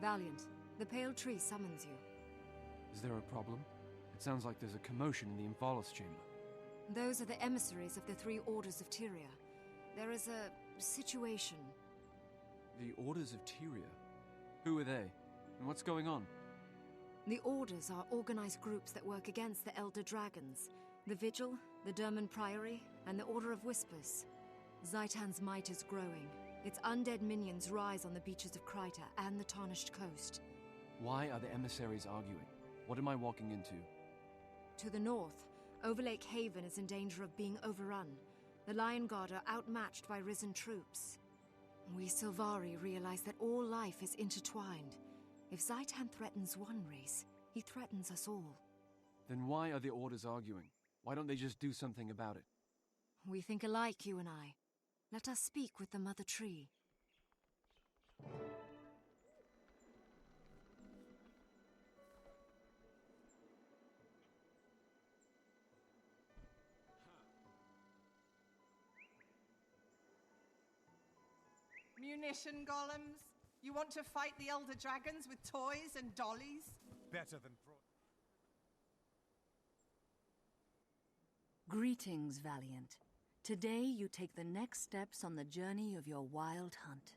Valiant, the pale tree summons you. Is there a problem? It sounds like there's a commotion in the Invalis chamber. Those are the emissaries of the three orders of Tyria. There is a situation. The Orders of Tyria? Who are they? And what's going on? The Orders are organized groups that work against the Elder Dragons. The Vigil, the Derman Priory, and the Order of Whispers. Zhaitan's might is growing. Its undead minions rise on the beaches of Kryta and the Tarnished Coast. Why are the emissaries arguing? What am I walking into? To the north, Overlake Haven is in danger of being overrun. The Lion Guard are outmatched by risen troops. We Sylvari realize that all life is intertwined. If Zhaitan threatens one race, he threatens us all. Then why are the Orders arguing? Why don't they just do something about it? We think alike, you and I. Let us speak with the Mother Tree. Munition golems? You want to fight the Elder Dragons with toys and dollies? Better than Greetings, Valiant. Today you take the next steps on the journey of your wild hunt.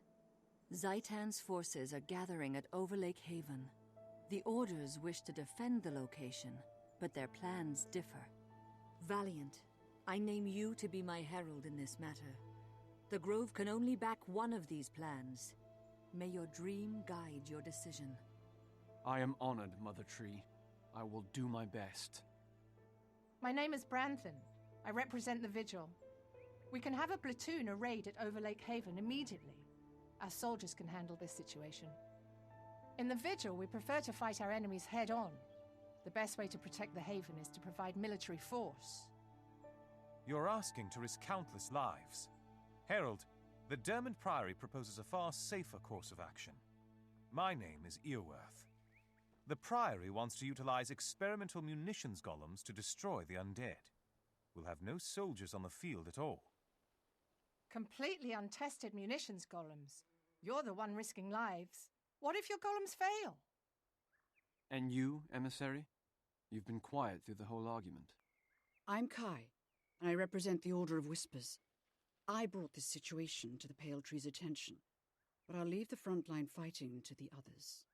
Zhaitan's forces are gathering at Overlake Haven. The Orders wish to defend the location, but their plans differ. Valiant, I name you to be my herald in this matter. The Grove can only back one of these plans. May your dream guide your decision. I am honored, Mother Tree. I will do my best. My name is Branthan. I represent the Vigil. We can have a platoon arrayed at Overlake Haven immediately. Our soldiers can handle this situation. In the Vigil, we prefer to fight our enemies head-on. The best way to protect the Haven is to provide military force. You're asking to risk countless lives. Herald, the Derman Priory proposes a far safer course of action. My name is Earworth. The Priory wants to utilize experimental munitions golems to destroy the undead. We'll have no soldiers on the field at all. Completely untested munitions golems. You're the one risking lives. What if your golems fail? And you, emissary? You've been quiet through the whole argument. I'm Kai, and I represent the Order of Whispers. I brought this situation to the Pale Tree's attention, but I'll leave the frontline fighting to the others.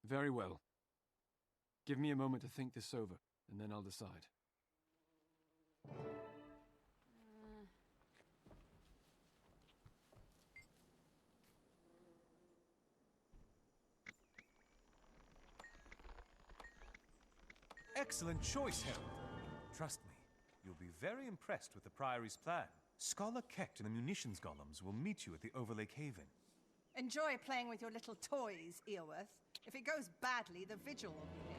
Very well. Give me a moment to think this over, and then I'll decide. Excellent choice, Herald. Trust me, you'll be very impressed with the Priory's plan. Scholar Kekt and the munitions golems will meet you at the Overlake Haven. Enjoy playing with your little toys, Earworth. If it goes badly, the Vigil will be here.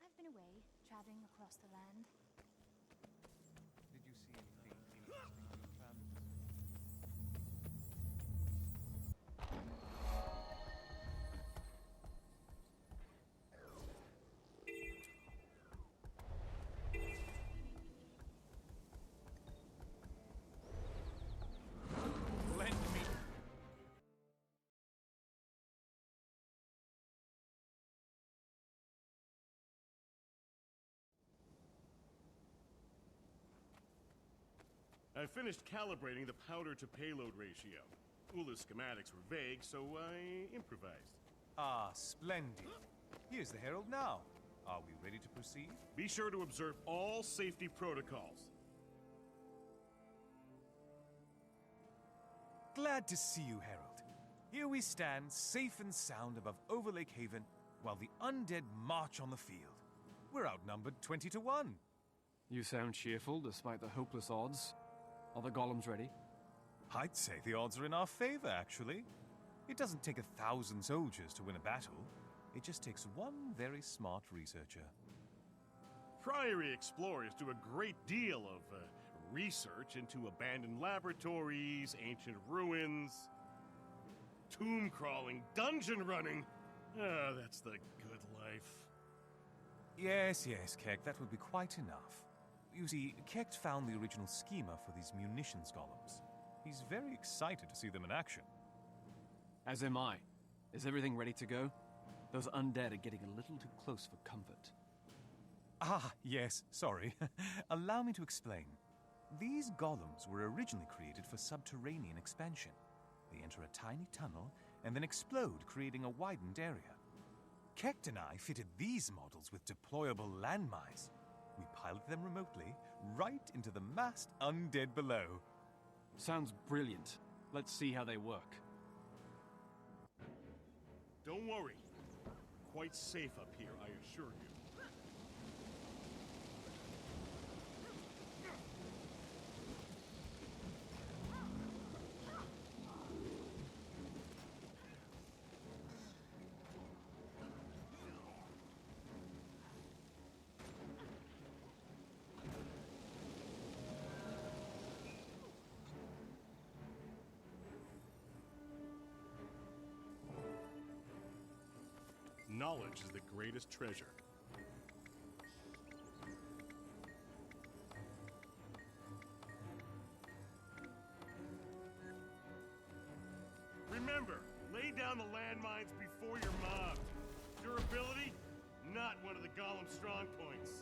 I've been away, traveling across the land. Did you see anything interesting in your travels? I finished calibrating the powder-to-payload ratio. Ula's schematics were vague, so I improvised. Ah, splendid. Here's the Herald now. Are we ready to proceed? Be sure to observe all safety protocols. Glad to see you, Herald. Here we stand, safe and sound above Overlake Haven, while the undead march on the field. We're outnumbered 20 to 1. You sound cheerful despite the hopeless odds. Are the golems ready? I'd say the odds are in our favor, actually. It doesn't take 1,000 soldiers to win a battle. It just takes one very smart researcher. Priory explorers do a great deal of research into abandoned laboratories, ancient ruins, tomb crawling, dungeon running. Ah, that's the good life. Yes, Kek, that would be quite enough. You see, Kekt found the original schema for these munitions golems. He's very excited to see them in action. As am I. Is everything ready to go? Those undead are getting a little too close for comfort. Ah, yes, sorry. Allow me to explain. These golems were originally created for subterranean expansion. They enter a tiny tunnel and then explode, creating a widened area. Kekt and I fitted these models with deployable landmines. We piloted them remotely, right into the massed undead below. Sounds brilliant. Let's see how they work. Don't worry. Quite safe up here, I assure you. Knowledge is the greatest treasure. Remember, lay down the landmines before you're mobbed. Durability, not one of the golem's strong points.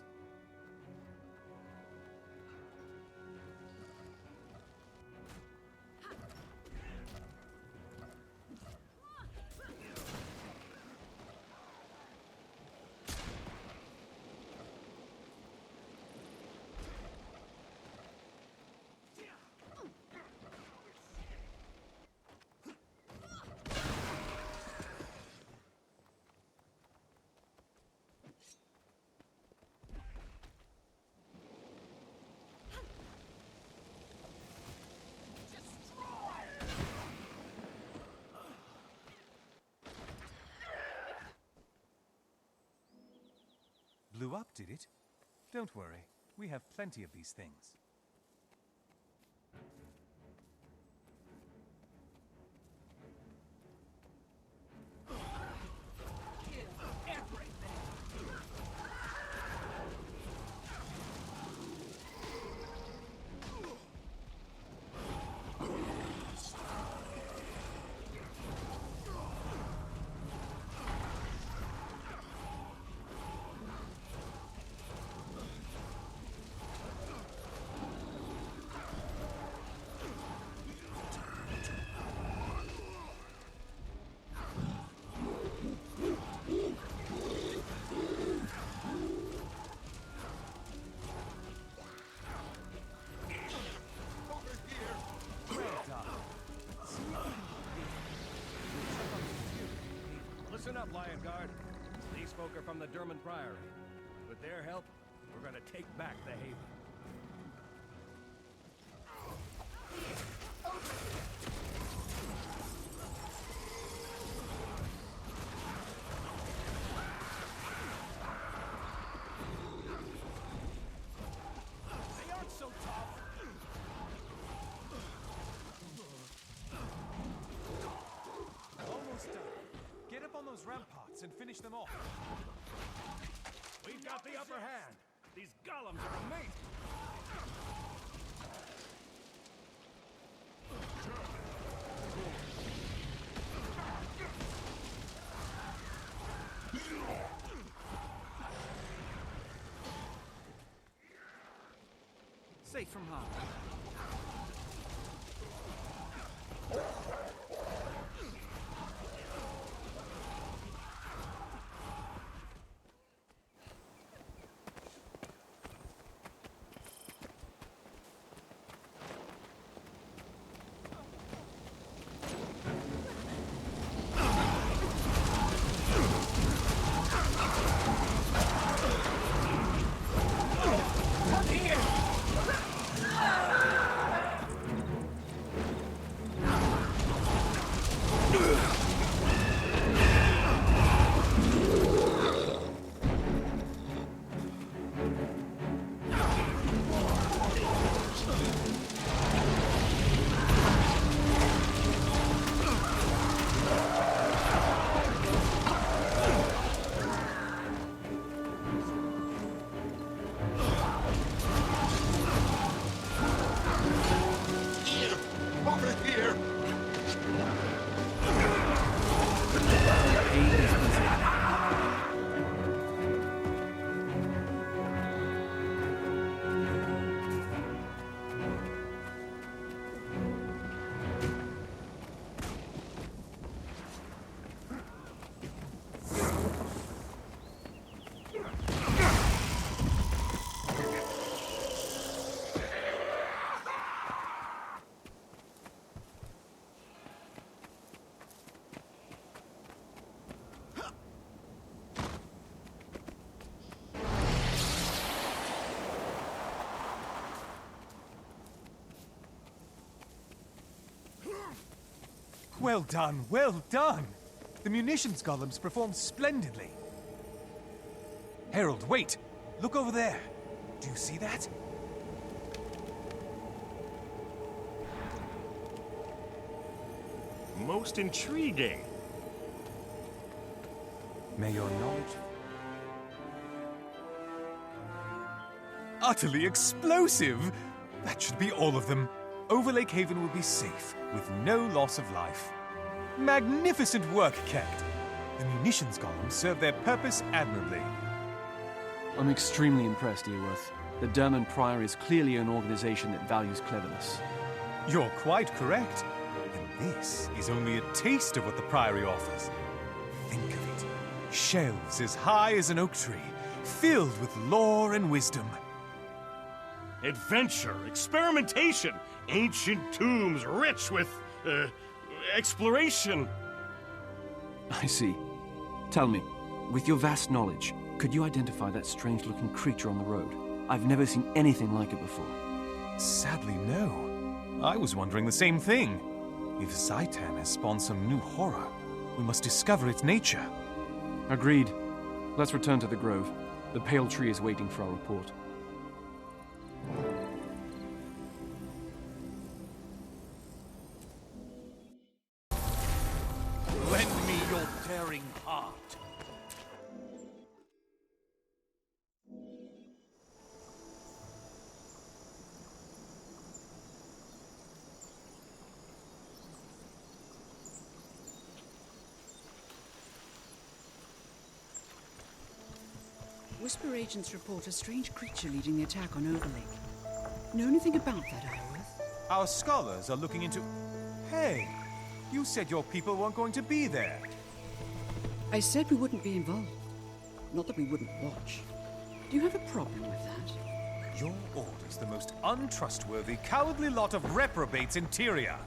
Blew up, did it? Don't worry, we have plenty of these things. Listen up, Lion Guard. These folk are from the Dermot Priory. With their help, we're gonna take back the Haven. They aren't so tough. Almost done. Get up on those ramparts and finish them off. We've got the upper hand. These golems are amazing. Safe from harm. Well done, well done! The munitions golems performed splendidly. Herald, wait! Look over there. Do you see that? Most intriguing. May your knowledge... Utterly explosive! That should be all of them. Overlake Haven will be safe, with no loss of life. Magnificent work, Kent. The munitions golems serve their purpose admirably. I'm extremely impressed, Earworth. The Derman Priory is clearly an organization that values cleverness. You're quite correct. And this is only a taste of what the Priory offers. Think of it. Shelves as high as an oak tree, filled with lore and wisdom. Adventure, experimentation, ancient tombs rich with, exploration. I see. Tell me, with your vast knowledge, could you identify that strange-looking creature on the road? I've never seen anything like it before. Sadly, no. I was wondering the same thing. If Zhaitan has spawned some new horror, we must discover its nature. Agreed. Let's return to the grove. The pale tree is waiting for our report. Lend me your daring heart. Whisper agents report a strange creature leading the attack on Overlake. Know anything about that, Iorwerth? Our scholars are looking into... Hey! You said your people weren't going to be there. I said we wouldn't be involved. Not that we wouldn't watch. Do you have a problem with that? Your order's the most untrustworthy, cowardly lot of reprobates in Tyria.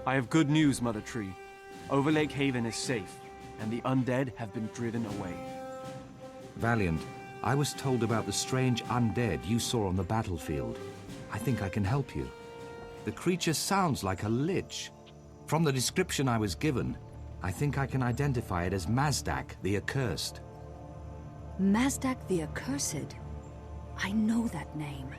I have good news, Mother Tree. Overlake Haven is safe, and the undead have been driven away. Valiant, I was told about the strange undead you saw on the battlefield. I think I can help you. The creature sounds like a lich. From the description I was given, I think I can identify it as Mazdak the Accursed. Mazdak the Accursed? I know that name.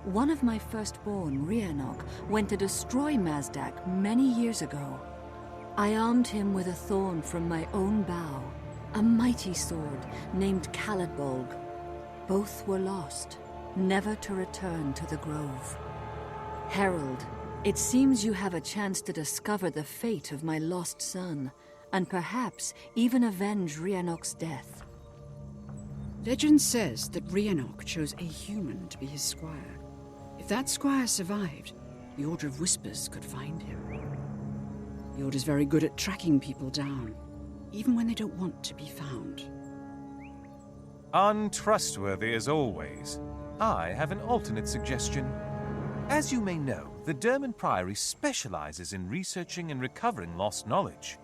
One of my firstborn, Rainnoc'un, went to destroy Mazdak many years ago. I armed him with a thorn from my own bow, a mighty sword named Caladbolg. Both were lost, never to return to the grove. Herald, it seems you have a chance to discover the fate of my lost son, and perhaps even avenge Rainnoc'un's death. Legend says that Rainnoc'un chose a human to be his squire. If that squire survived, the Order of Whispers could find him. The Order's very good at tracking people down, even when they don't want to be found. Untrustworthy as always. I have an alternate suggestion. As you may know, the Derman Priory specializes in researching and recovering lost knowledge.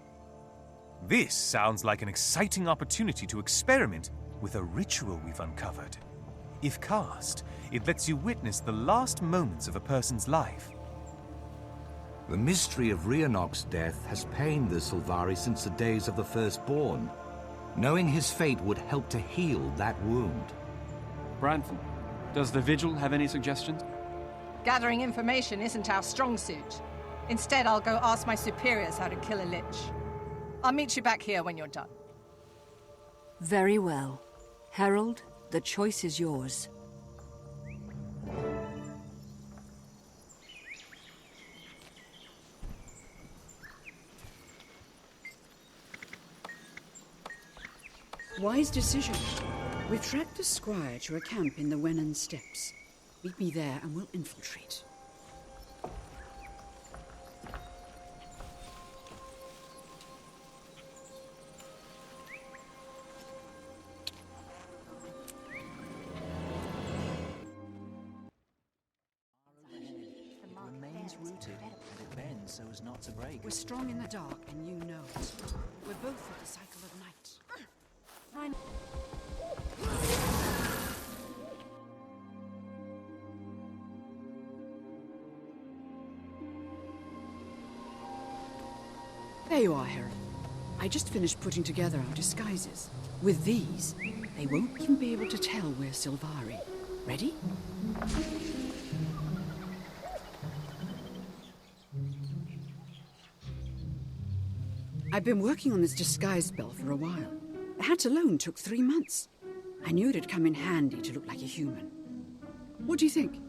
This sounds like an exciting opportunity to experiment with a ritual we've uncovered. If cast, it lets you witness the last moments of a person's life. The mystery of Rainnoc'un's death has pained the Sylvari since the days of the Firstborn. Knowing his fate would help to heal that wound. Brantham, does the Vigil have any suggestions? Gathering information isn't our strong suit. Instead, I'll go ask my superiors how to kill a lich. I'll meet you back here when you're done. Very well. Herald, the choice is yours. Wise decision. We've tracked the squire to a camp in the Wenan Steppes. Meet me there and we'll infiltrate. Remains rooted, and it bends so as not to break. We're strong in the dark, and you know it. We're both of the cycle of night. There you are, Harold. I just finished putting together our disguises. With these, they won't even be able to tell we're Sylvari. Ready? I've been working on this disguise spell for a while. The hat alone took 3 months. I knew it'd come in handy to look like a human. What do you think?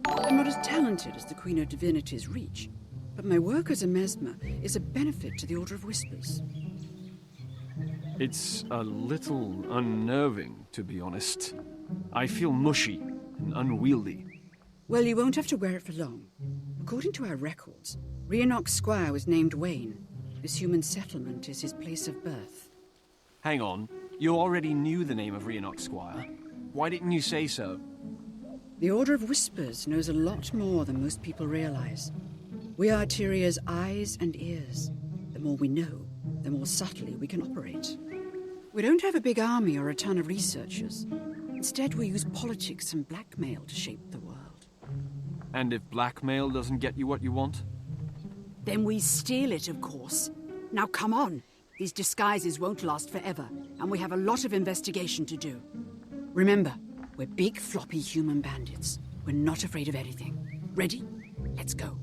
I'm not as talented as the Queen of Divinity's Reach, but my work as a mesmer is a benefit to the Order of Whispers. It's a little unnerving, to be honest. I feel mushy and unwieldy. Well, you won't have to wear it for long. According to our records, Rainnoc's squire was named Wayne. This human settlement is his place of birth. Hang on, you already knew the name of Rainnoc's squire. Why didn't you say so? The Order of Whispers knows a lot more than most people realize. We are Tyria's eyes and ears. The more we know, the more subtly we can operate. We don't have a big army or a ton of researchers. Instead, we use politics and blackmail to shape the world. And if blackmail doesn't get you what you want? Then we steal it, of course. Now come on. These disguises won't last forever, and we have a lot of investigation to do. Remember, we're big, floppy human bandits. We're not afraid of anything. Ready? Let's go.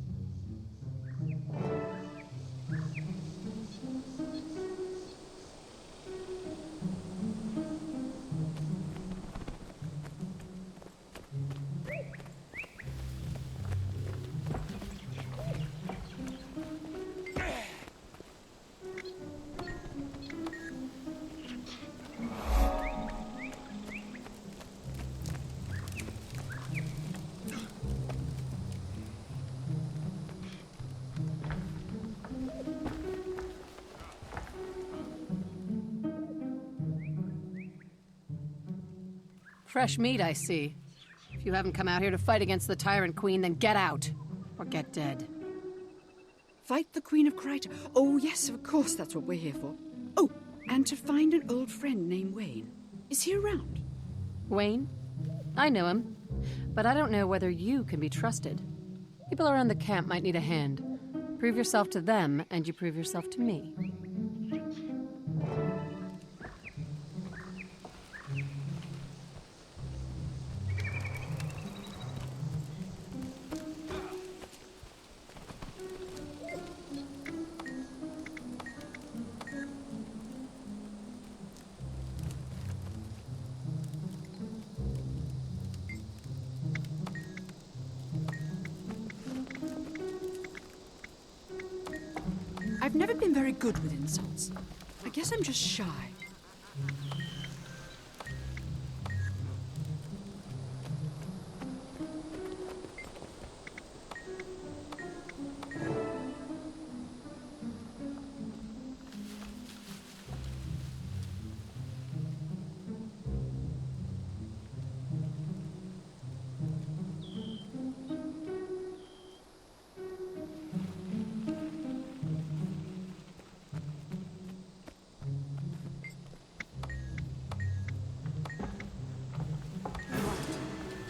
Fresh meat, I see. If you haven't come out here to fight against the Tyrant Queen, then get out. Or get dead. Fight the Queen of Kryta. Oh, yes, of course, that's what we're here for. Oh, and to find an old friend named Wayne. Is he around? Wayne? I know him. But I don't know whether you can be trusted. People around the camp might need a hand. Prove yourself to them, and you prove yourself to me. I've never been very good with insults. I guess I'm just shy.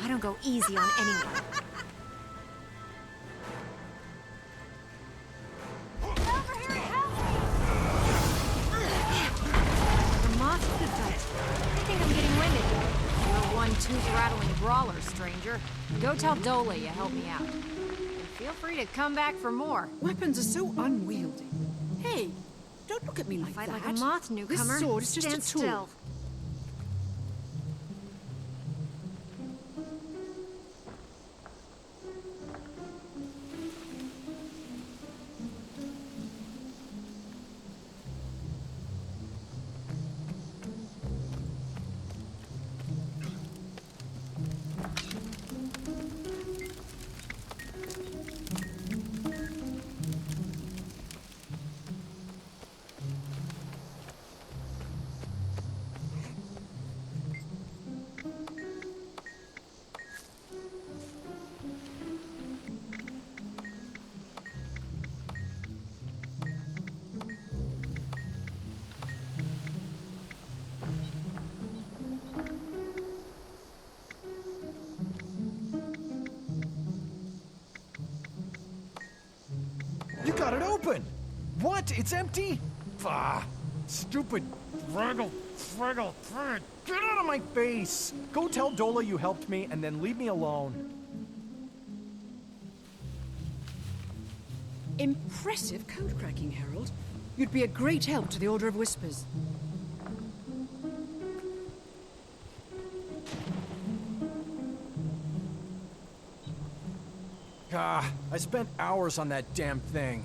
I don't go easy on anyone. The moth could fight. I think I'm getting winded. You're one tooth-rattling brawler, stranger. Go tell Dole you helped me out. And feel free to come back for more. Weapons are so unwieldy. Hey, don't look at me like Fight that. like a moth, newcomer. This sword is just Stand a tool. still. You got it open! What? It's empty? Ah, stupid Fraggle. Get out of my face! Go tell Dola you helped me and then leave me alone. Impressive code cracking, Herald. You'd be a great help to the Order of Whispers. Ah, I spent hours on that damn thing.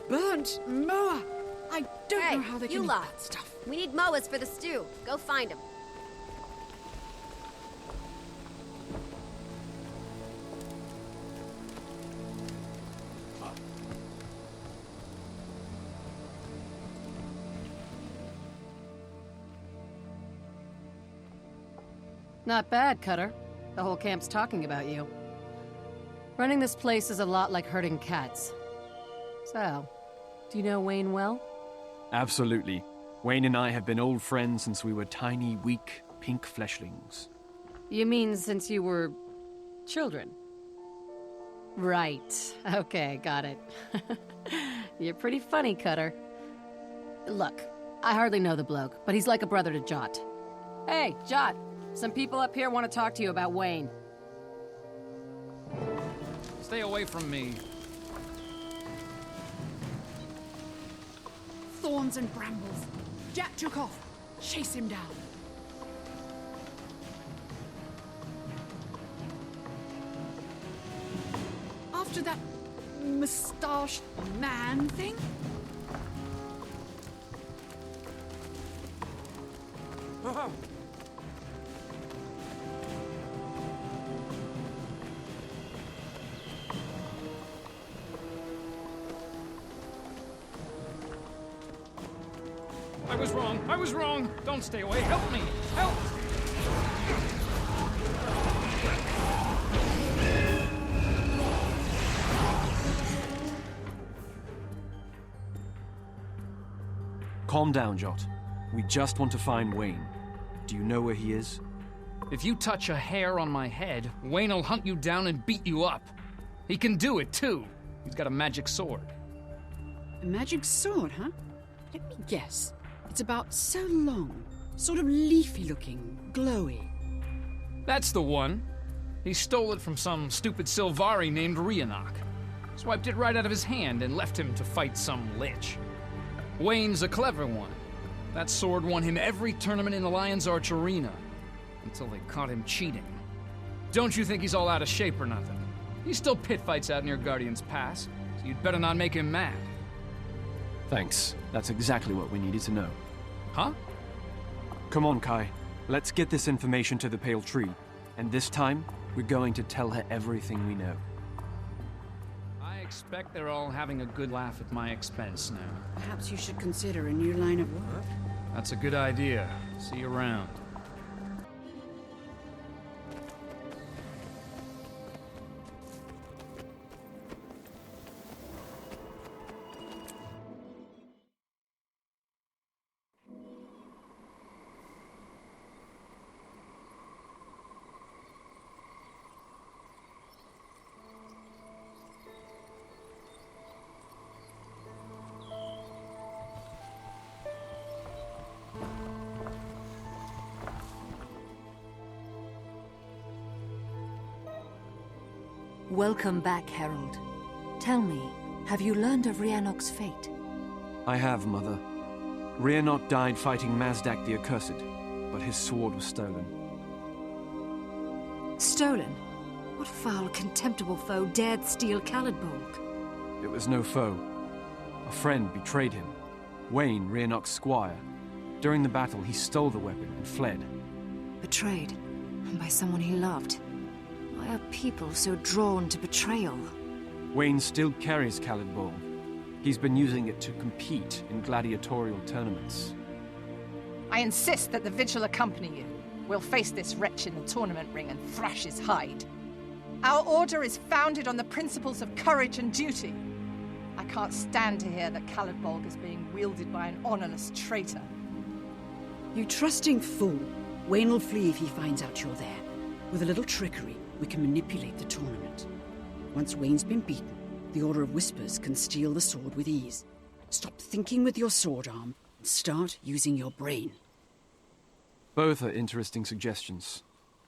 Burnt moa! I don't know how they can you eat lot. that stuff. We need moas for the stew. Go find them. Not bad, Cutter. The whole camp's talking about you. Running this place is a lot like herding cats. So, do you know Wayne well? Absolutely. Wayne and I have been old friends since we were tiny, weak, pink fleshlings. You mean since you were... children? Right. Okay, got it. You're pretty funny, Cutter. Look, I hardly know the bloke, but he's like a brother to Jot. Hey, Jot! Some people up here want to talk to you about Wayne. Stay away from me. Thorns and brambles. Jack took off. Chase him down. After that mustached man thing? I was wrong! Don't stay away! Help me! Help! Calm down, Jot. We just want to find Wayne. Do you know where he is? If you touch a hair on my head, Wayne will hunt you down and beat you up. He can do it, too. He's got a magic sword. A magic sword, huh? Let me guess. It's about so long, sort of leafy-looking, glowy. That's the one. He stole it from some stupid Sylvari named Rainnoc'un. Swiped it right out of his hand and left him to fight some lich. Wayne's a clever one. That sword won him every tournament in the Lion's Arch Arena, until they caught him cheating. Don't you think he's all out of shape or nothing? He still pit fights out near Guardian's Pass, so you'd better not make him mad. Thanks. That's exactly what we needed to know. Huh? Come on, Kai. Let's get this information to the Pale Tree. And this time, we're going to tell her everything we know. I expect they're all having a good laugh at my expense now. Perhaps you should consider a new line of work. That's a good idea. See you around. Welcome back, Herald. Tell me, have you learned of Rainnoc'un's fate? I have, Mother. Rainnoc'un died fighting Mazdak the Accursed, but his sword was stolen. Stolen? What foul, contemptible foe dared steal Khalidbolg? It was no foe. A friend betrayed him. Wayne, Rainnoc'un's squire. During the battle, he stole the weapon and fled. Betrayed? And by someone he loved? Why are people so drawn to betrayal? Wayne still carries Khalidbolg. He's been using it to compete in gladiatorial tournaments. I insist that the Vigil accompany you. We'll face this wretch in the tournament ring and thrash his hide. Our order is founded on the principles of courage and duty. I can't stand to hear that Caladbolg is being wielded by an honorless traitor. You trusting fool. Wayne will flee if he finds out you're there. With a little trickery, we can manipulate the tournament. Once Wayne's been beaten, the Order of Whispers can steal the sword with ease. Stop thinking with your sword arm and start using your brain. Both are interesting suggestions.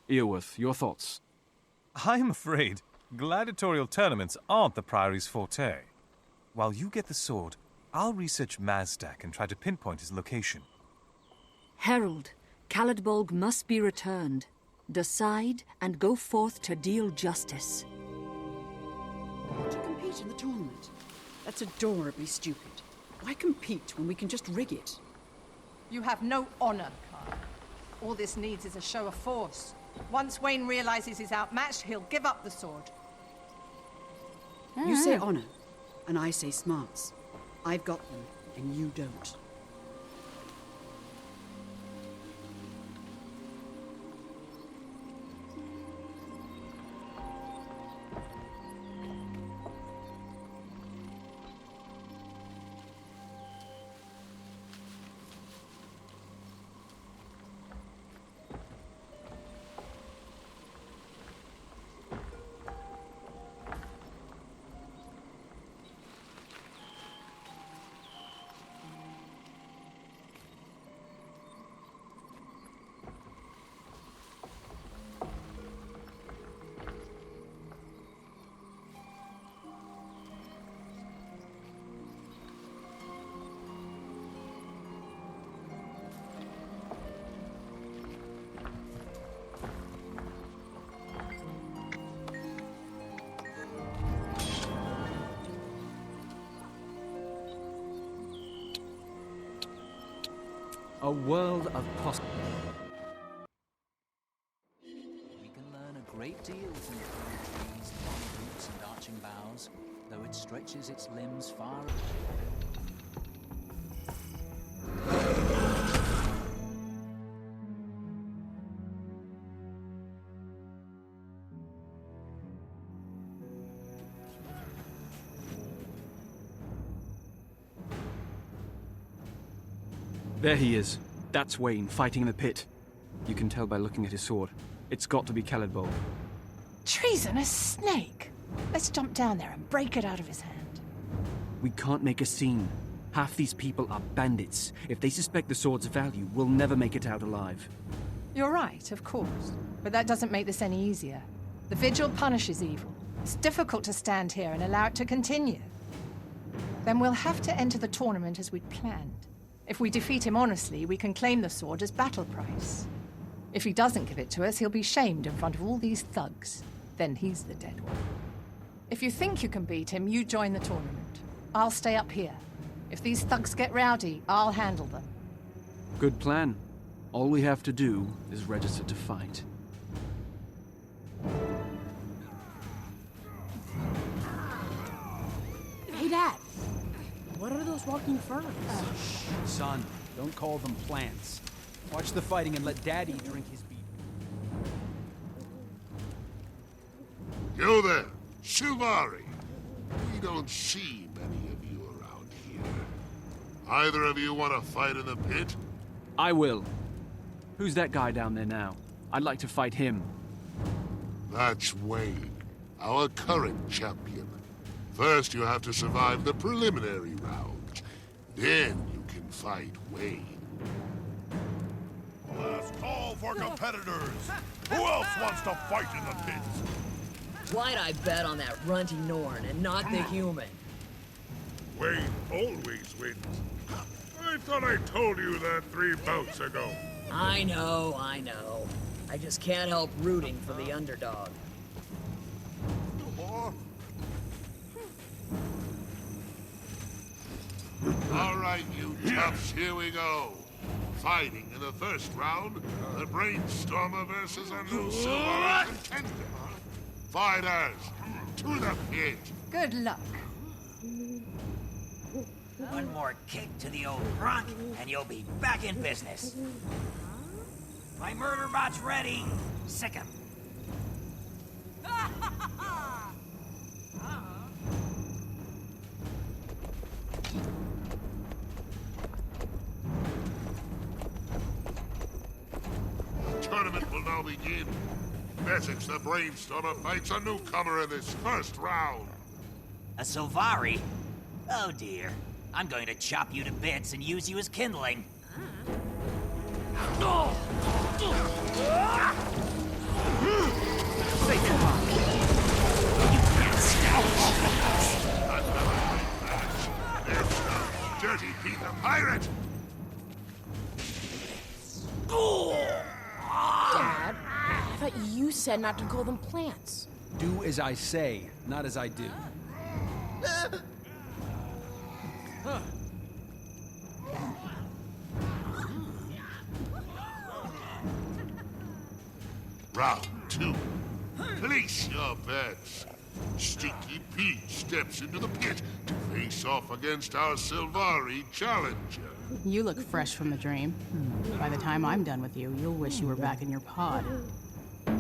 Earworth, your thoughts? I'm afraid gladiatorial tournaments aren't the Priory's forte. While you get the sword, I'll research Mazdak and try to pinpoint his location. Herald, Caladbolg must be returned. Decide and go forth to deal justice. To compete in the tournament? That's adorably stupid. Why compete when we can just rig it? You have no honor, Carl. All this needs is a show of force. Once Wayne realizes he's outmatched, he'll give up the sword. You say honor, and I say smarts. I've got them, and you don't. A world of possibilities. We can learn a great deal from the fallen trees, long roots and arching boughs, though it stretches its limbs far. There he is. That's Wayne, fighting in the pit. You can tell by looking at his sword. It's got to be Caladbolg. Treasonous snake! Let's jump down there and break it out of his hand. We can't make a scene. Half these people are bandits. If they suspect the sword's value, we'll never make it out alive. You're right, of course. But that doesn't make this any easier. The Vigil punishes evil. It's difficult to stand here and allow it to continue. Then we'll have to enter the tournament as we'd planned. If we defeat him honestly, we can claim the sword as battle price. If he doesn't give it to us, he'll be shamed in front of all these thugs. Then he's the dead one. If you think you can beat him, you join the tournament. I'll stay up here. If these thugs get rowdy, I'll handle them. Good plan. All we have to do is register to fight. Hey, Dad! What are those walking ferns? Son, don't call them plants. Watch the fighting and let Daddy drink his beer. You there, Sylvari. We don't see many of you around here. Either of you want to fight in the pit? I will. Who's that guy down there now? I'd like to fight him. That's Wayne, our current champion. First, you have to survive the preliminary round. Then you can fight Wayne. Last call for competitors. Who else wants to fight in the pit? Why'd I bet on that runty Norn and not the human? Wayne always wins. I thought I told you that 3 bouts ago. I know. I just can't help rooting for the underdog. All right, you toughs, here we go. Fighting in the first round, the Brainstormer versus a new Sylvari contender. Fighters, to the pit. Good luck. One more kick to the old trunk, and you'll be back in business. My murder bot's ready. Sick 'em. Tournament will now begin. Essex the Brainstormer fights a newcomer in this first round. A Sylvari? Oh dear. I'm going to chop you to bits and use you as kindling. Say goodbye. You can't stop It's Dirty Pete the Pirate! Dad, I thought you said not to call them plants. Do as I say, not as I do. Round 2. Place your bets. Stinky Pete steps into the pit to face off against our Sylvari challenger. You look fresh from the dream. By the time I'm done with you, you'll wish you were back in your pod. Let's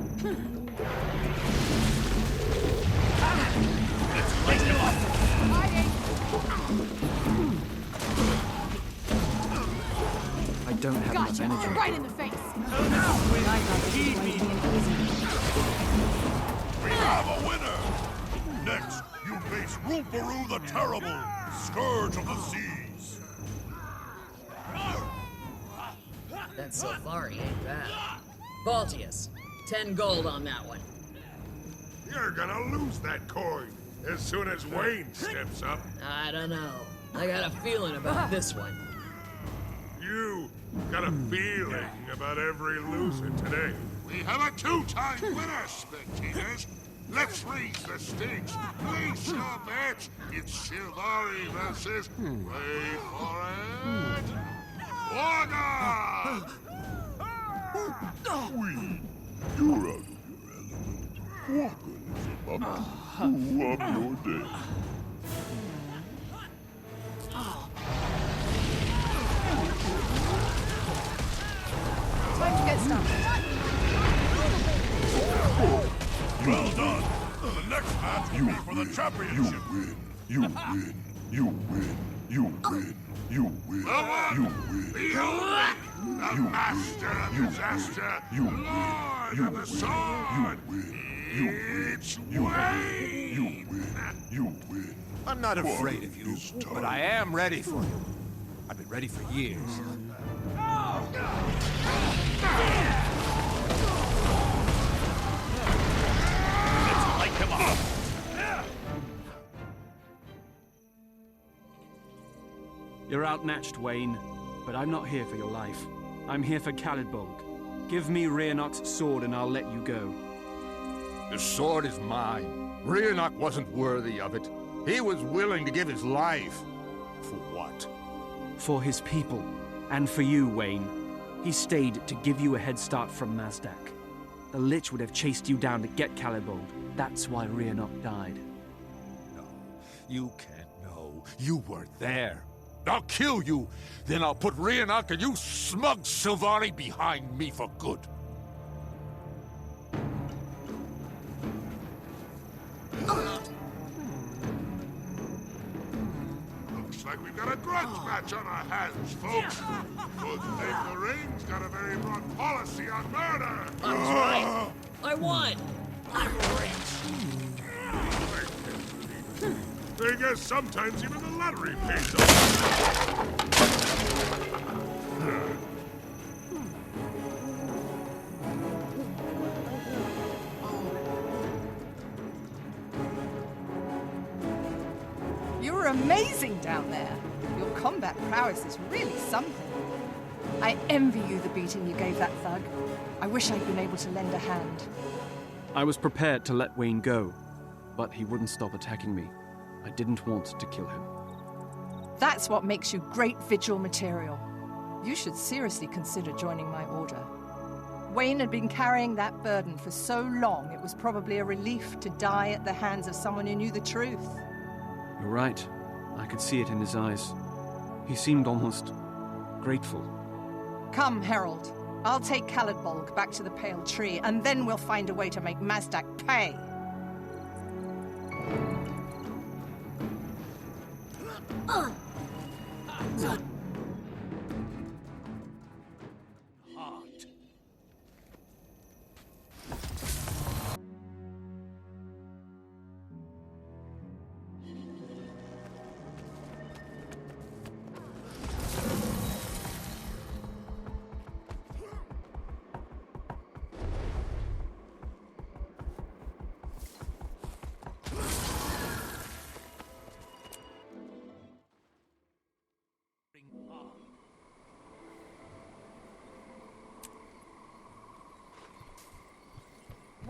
light it off! I don't have enough energy. Right in the face. We have a winner! Next, you face Rulparu the Terrible, Scourge of the Seas. That Sylvari ain't bad. Baltius, 10 gold on that one. You're gonna lose that coin as soon as Wayne steps up. I don't know. I got a feeling about this one. You got a feeling about every loser today. We have a 2-time winner, spectators. Let's raise the stakes. Place your bets. It's Sylvari versus... Wait for it... Warhorn! Queen, you're out of your element. Warhorn is about to screw up your day. Time to get started. Well done. The next match will be for the championship. You win. You win. You win. You win. You win. The master of disaster. Lord of the sword. It's Wayne. You win. I'm not afraid of you, but I am ready for you. I've been ready for years. Let's light them up! You're outmatched, Wayne, but I'm not here for your life. I'm here for Caldbolg. Give me Rainnoc'un sword and I'll let you go. The sword is mine. Rainnoc'un wasn't worthy of it. He was willing to give his life. For what? For his people, and for you, Wayne. He stayed to give you a head start from Mazdak'ın. The Lich would have chased you down to get Caldbolg. That's why Rainnoc'un died. No, you can't know. You weren't there. I'll kill you, then I'll put Rainnoc'un and you smug Sylvari behind me for good. Looks like we've got a grudge match on our hands, folks. Good thing the Ring's got a very broad policy on murder. That's right. I won. I'm rich. I guess sometimes even the lottery pays off. You were amazing down there. Your combat prowess is really something. I envy you the beating you gave that thug. I wish I'd been able to lend a hand. I was prepared to let Wayne go, but he wouldn't stop attacking me. I didn't want to kill him. That's what makes you great vigil material. You should seriously consider joining my order. Wayne had been carrying that burden for so long, it was probably a relief to die at the hands of someone who knew the truth. You're right. I could see it in his eyes. He seemed almost grateful. Come, Herald. I'll take Caladbolg back to the Pale Tree, and then we'll find a way to make Mazdak pay.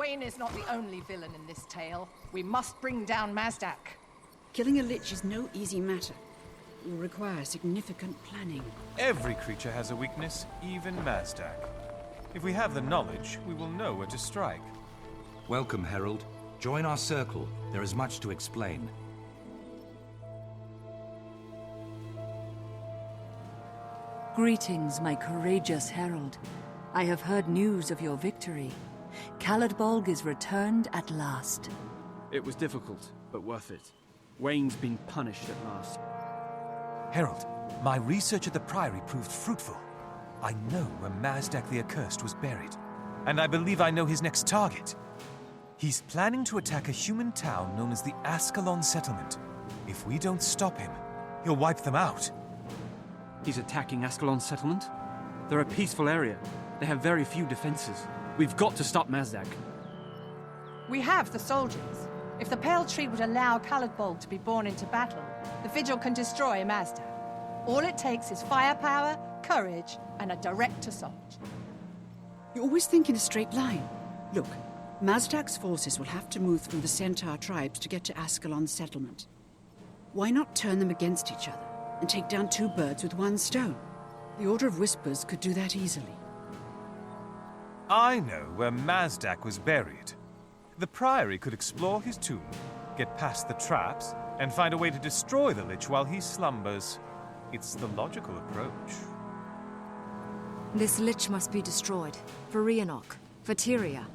Wayne is not the only villain in this tale. We must bring down Mazdak. Killing a lich is no easy matter. It will require significant planning. Every creature has a weakness, even Mazdak. If we have the knowledge, we will know where to strike. Welcome, Herald. Join our circle. There is much to explain. Greetings, my courageous herald. I have heard news of your victory. Caladbolg is returned at last. It was difficult, but worth it. Wayne's been punished at last. Herald, my research at the Priory proved fruitful. I know where Mazdak the Accursed was buried, and I believe I know his next target. He's planning to attack a human town known as the Ascalon Settlement. If we don't stop him, he'll wipe them out. He's attacking Ascalon Settlement? They're a peaceful area. They have very few defenses. We've got to stop Mazdak. We have the soldiers. If the Pale Tree would allow Caladbolg to be born into battle, the Vigil can destroy Mazdak. All it takes is firepower, courage, and a direct assault. You always think in a straight line. Look, Mazdak's forces will have to move through the Centaur tribes to get to Ascalon's settlement. Why not turn them against each other and take down two birds with one stone? The Order of Whispers could do that easily. I know where Mazdak was buried. The Priory could explore his tomb, get past the traps, and find a way to destroy the Lich while he slumbers. It's the logical approach. This Lich must be destroyed. For Rainnoc'un, for Tyria.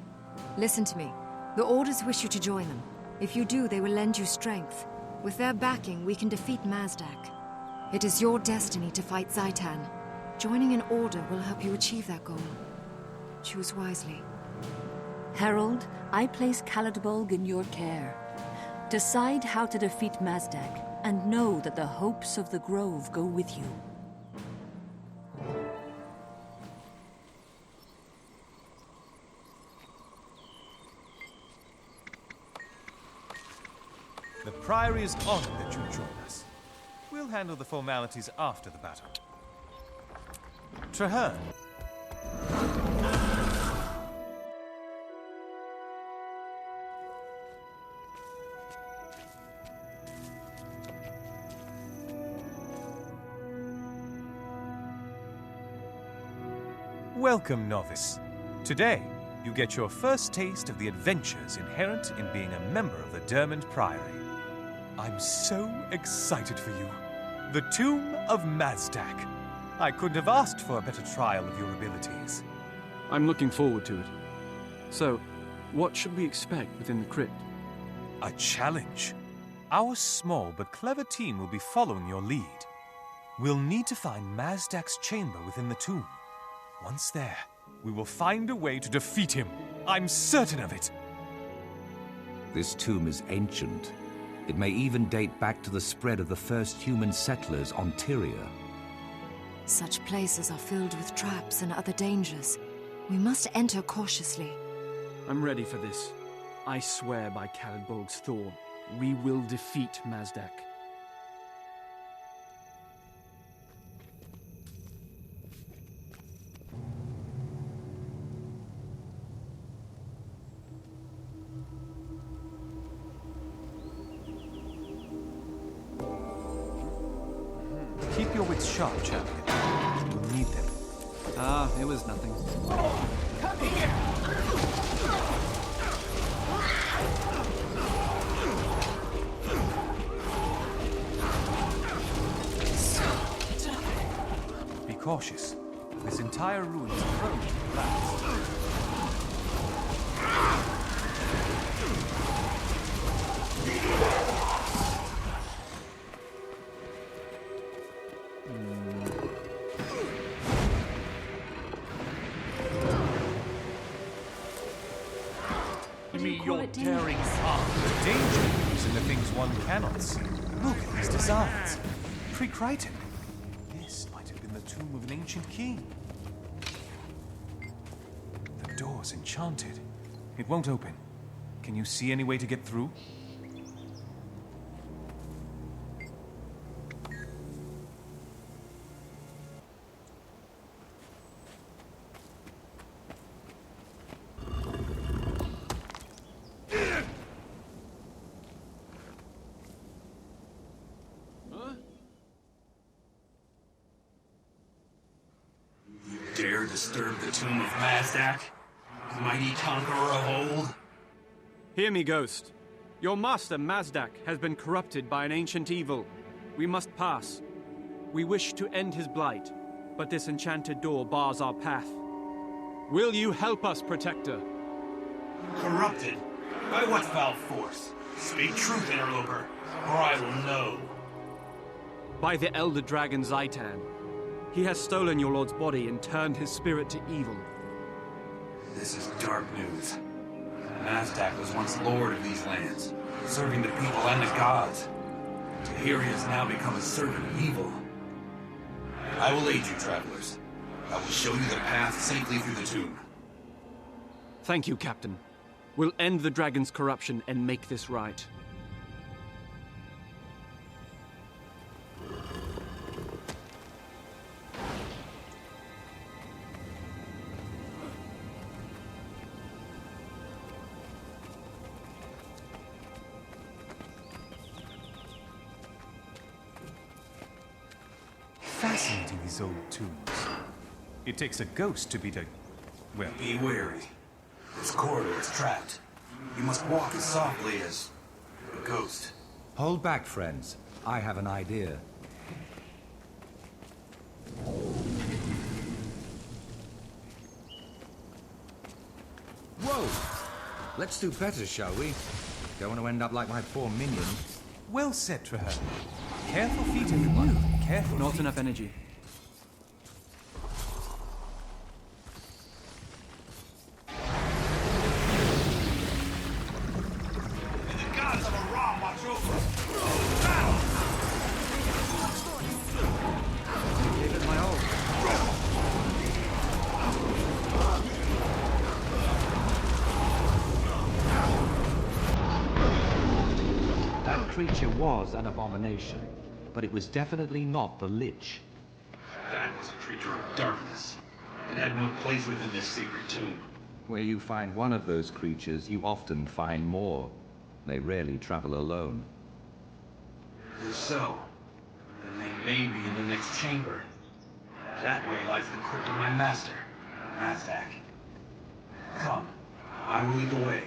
Listen to me. The Orders wish you to join them. If you do, they will lend you strength. With their backing, we can defeat Mazdak. It is your destiny to fight Zhaitan. Joining an Order will help you achieve that goal. Choose wisely. Herald, I place Caladbolg in your care. Decide how to defeat Mazdak, and know that the hopes of the Grove go with you. The Priory is honored that you join us. We'll handle the formalities after the battle. Traherne. Welcome, novice. Today, you get your first taste of the adventures inherent in being a member of the Dermond Priory. I'm so excited for you. The Tomb of Mazdak. I couldn't have asked for a better trial of your abilities. I'm looking forward to it. So, what should we expect within the crypt? A challenge. Our small but clever team will be following your lead. We'll need to find Mazdak's chamber within the tomb. Once there, we will find a way to defeat him. I'm certain of it. This tomb is ancient. It may even date back to the spread of the first human settlers on Tyria. Such places are filled with traps and other dangers. We must enter cautiously. I'm ready for this. I swear by Caladbolg's Thorn, we will defeat Mazdak. Keep your wits sharp, champion. You'll need them. Ah, it was nothing. Come here! cautious. This entire ruin is prone to collapse. Give me your daring heart. The danger is in the things one cannot see. Look at these designs. Pre-Crichton. This might have been the tomb of an ancient king. The door's enchanted. It won't open. Can you see any way to get through? Dare disturb the tomb of Mazdak, mighty conqueror of old? Hear me, Ghost. Your master, Mazdak, has been corrupted by an ancient evil. We must pass. We wish to end his blight, but this enchanted door bars our path. Will you help us, Protector? Corrupted? By what foul force? Speak truth, interloper, or I will know. By the elder Dragon Zhaitan. He has stolen your lord's body and turned his spirit to evil. This is dark news. Mazdak was once lord of these lands, serving the people and the gods. Here he has now become a servant of evil. I will aid you, travelers. I will show you the path safely through the tomb. Thank you, Captain. We'll end the dragon's corruption and make this right. Fascinating, these old tombs. It takes a ghost to beat a... well... Be wary. This corridor is trapped. You must walk as softly as... a ghost. Hold back, friends. I have an idea. Whoa! Let's do better, shall we? Don't want to end up like my poor minion. Well said, Traher. Careful feet, everyone. Careful. Not enough energy. The gods of Aram watch over us. Gave it my all. That creature was an abomination, but it was definitely not the Lich. That was a creature of darkness. It had no place within this sacred tomb. Where you find one of those creatures, you often find more. They rarely travel alone. If so, then they may be in the next chamber. That way lies the crypt of my master, Mazdak. Come, I will lead the way.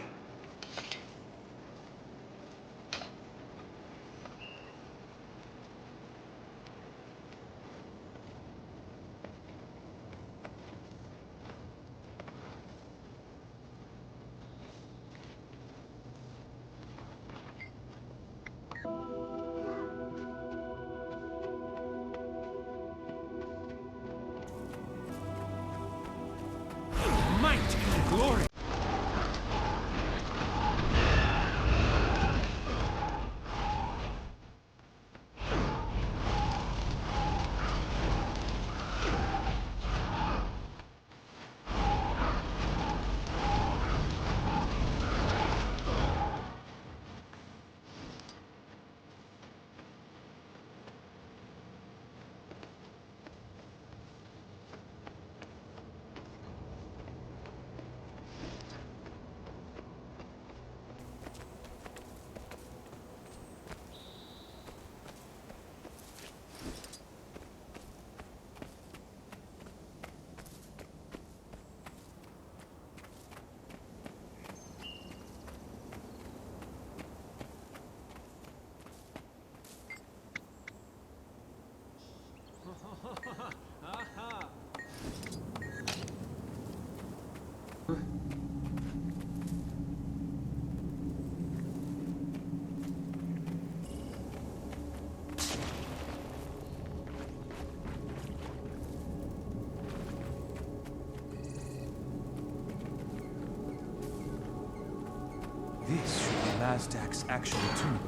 This should be Mazdak's actual tomb.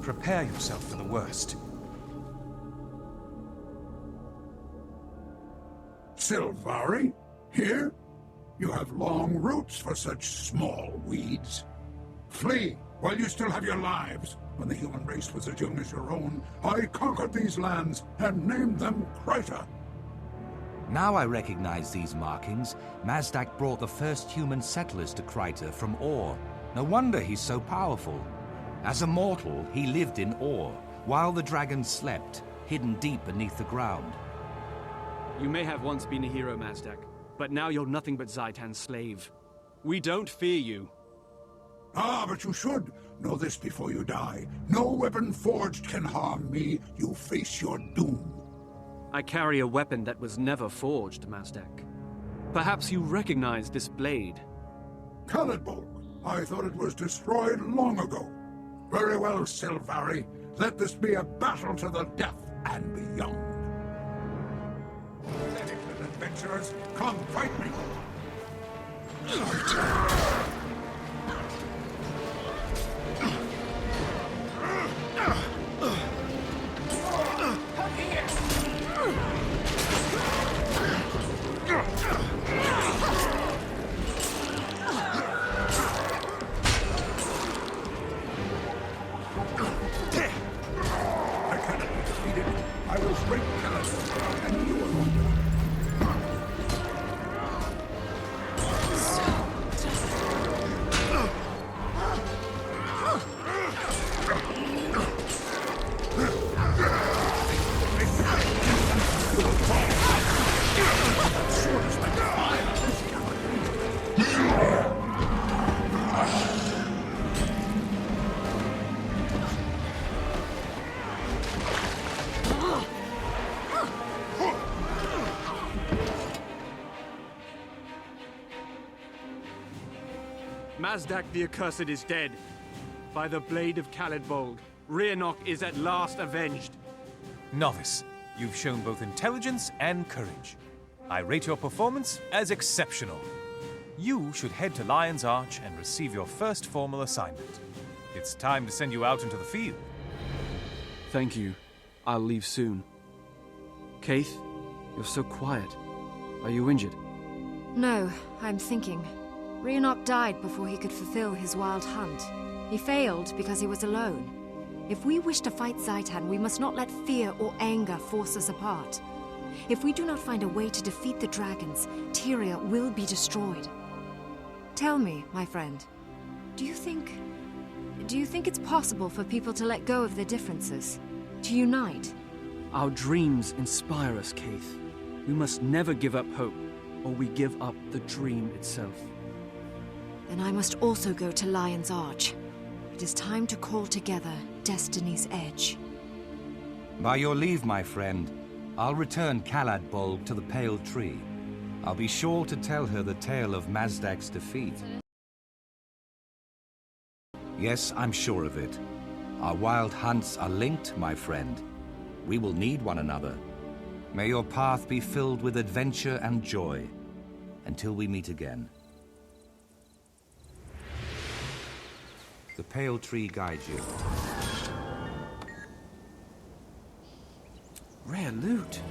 Prepare yourself for the worst. Sylvari? Here? You have long roots for such small weeds. Flee while you still have your lives. When the human race was as young as your own, I conquered these lands and named them Kryta. Now I recognize these markings. Mazdak brought the first human settlers to Kryta from Or. No wonder he's so powerful. As a mortal, he lived in Or, while the dragons slept, hidden deep beneath the ground. You may have once been a hero, Mazdak, but now you're nothing but Zhaitan's slave. We don't fear you. Ah, but you should. Know this before you die. No weapon forged can harm me. You face your doom. I carry a weapon that was never forged, Mazdak. Perhaps you recognize this blade. Khalidbolg. I thought it was destroyed long ago. Very well, Sylvari. Let this be a battle to the death and beyond. Pathetic little adventurers, come fight me! Mazdak the Accursed is dead. By the blade of Khalidbolg, Rainnoc'un is at last avenged. Novice, you've shown both intelligence and courage. I rate your performance as exceptional. You should head to Lion's Arch and receive your first formal assignment. It's time to send you out into the field. Thank you. I'll leave soon. Kaith, you're so quiet. Are you injured? No, I'm thinking. Rainnoc'un died before he could fulfill his wild hunt. He failed because he was alone. If we wish to fight Zhaitan, we must not let fear or anger force us apart. If we do not find a way to defeat the dragons, Tyria will be destroyed. Tell me, my friend, do you think it's possible for people to let go of their differences? To unite? Our dreams inspire us, Kaith. We must never give up hope, or we give up the dream itself. Then I must also go to Lion's Arch. It is time to call together Destiny's Edge. By your leave, my friend, I'll return Khalidbolg to the Pale Tree. I'll be sure to tell her the tale of Mazdak's defeat. Yes, I'm sure of it. Our wild hunts are linked, my friend. We will need one another. May your path be filled with adventure and joy. Until we meet again. The Pale Tree guides you. Rare loot.